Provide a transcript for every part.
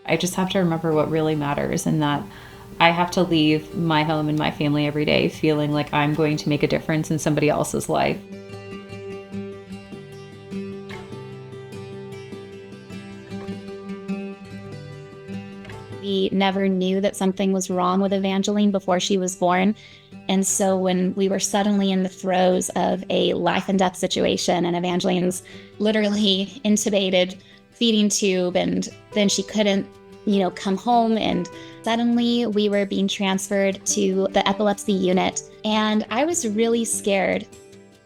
I just have to remember what really matters, and that I have to leave my home and my family every day feeling like I'm going to make a difference in somebody else's life. We never knew that something was wrong with Evangeline before she was born. And so when we were suddenly in the throes of a life and death situation and Evangeline's literally intubated, feeding tube, and then she couldn't, come home, and suddenly we were being transferred to the epilepsy unit. And I was really scared.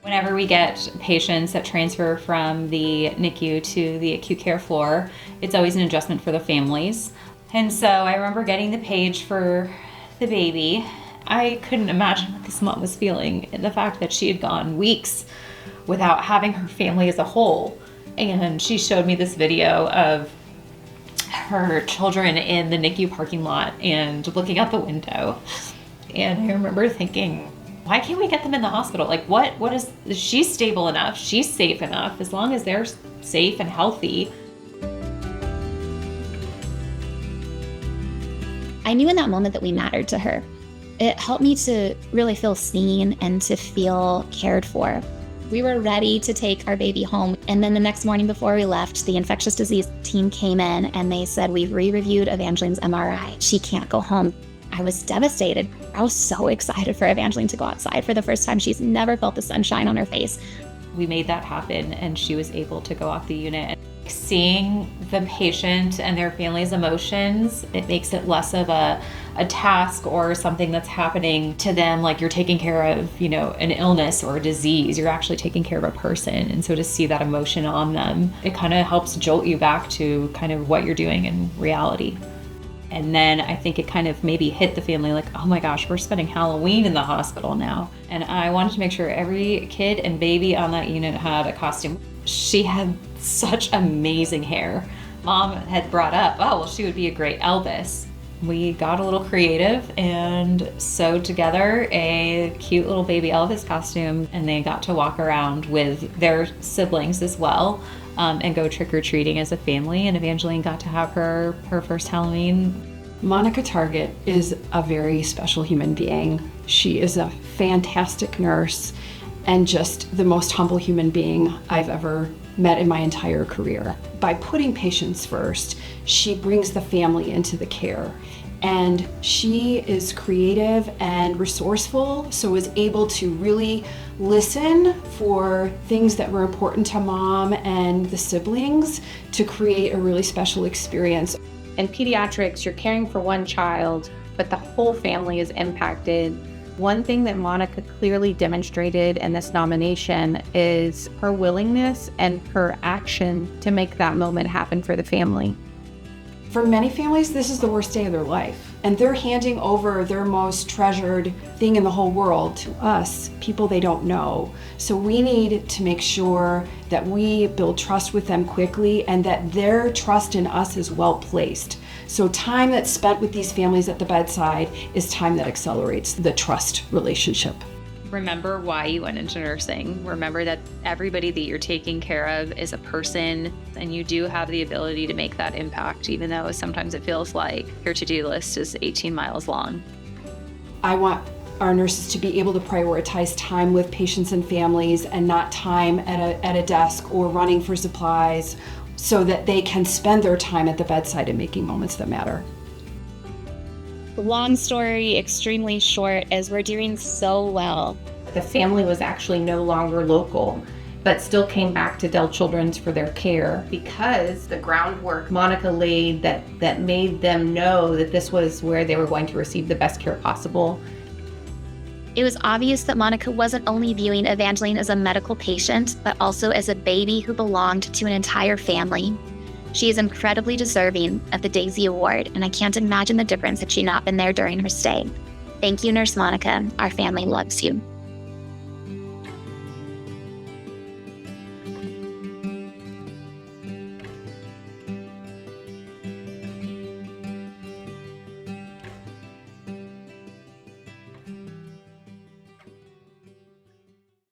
Whenever we get patients that transfer from the NICU to the acute care floor, it's always an adjustment for the families. And so I remember getting the page for the baby. I couldn't imagine what this mom was feeling, and the fact that she had gone weeks without having her family as a whole. And she showed me this video of her children in the NICU parking lot and looking out the window. And I remember thinking, why can't we get them in the hospital? Like, what is, she's stable enough, she's safe enough, as long as they're safe and healthy. I knew in that moment that we mattered to her. It helped me to really feel seen and to feel cared for. We were ready to take our baby home. And then the next morning before we left, the infectious disease team came in and they said, we've re-reviewed Evangeline's MRI. She can't go home. I was devastated. I was so excited for Evangeline to go outside for the first time. She's never felt the sunshine on her face. We made that happen, and she was able to go off the unit. Seeing the patient and their family's emotions, it makes it less of a task or something that's happening to them, like you're taking care of, an illness or a disease. You're actually taking care of a person. And so to see that emotion on them, it kind of helps jolt you back to kind of what you're doing in reality. And then I think it kind of maybe hit the family like, oh my gosh, we're spending Halloween in the hospital now. And I wanted to make sure every kid and baby on that unit had a costume. She had such amazing hair. Mom had brought up, oh, well, she would be a great Elvis. We got a little creative and sewed together a cute little baby Elvis costume, and they got to walk around with their siblings as well. And go trick-or-treating as a family, and Evangeline got to have her first Halloween. Monica Targett is a very special human being. She is a fantastic nurse and just the most humble human being I've ever met in my entire career. By putting patients first, she brings the family into the care. And she is creative and resourceful, so was able to really listen for things that were important to mom and the siblings to create a really special experience. In pediatrics, you're caring for one child, but the whole family is impacted. One thing that Monica clearly demonstrated in this nomination is her willingness and her action to make that moment happen for the family. For many families, this is the worst day of their life, and they're handing over their most treasured thing in the whole world to us, people they don't know. So we need to make sure that we build trust with them quickly and that their trust in us is well placed. So time that's spent with these families at the bedside is time that accelerates the trust relationship. Remember why you went into nursing. Remember that everybody that you're taking care of is a person, and you do have the ability to make that impact, even though sometimes it feels like your to-do list is 18 miles long. I want our nurses to be able to prioritize time with patients and families and not time at a desk or running for supplies, so that they can spend their time at the bedside and making moments that matter. Long story, extremely short, as we're doing so well. The family was actually no longer local, but still came back to Dell Children's for their care because the groundwork Monica laid that made them know that this was where they were going to receive the best care possible. It was obvious that Monica wasn't only viewing Evangeline as a medical patient, but also as a baby who belonged to an entire family. She is incredibly deserving of the Daisy Award, and I can't imagine the difference had she not been there during her stay. Thank you, Nurse Monica. Our family loves you.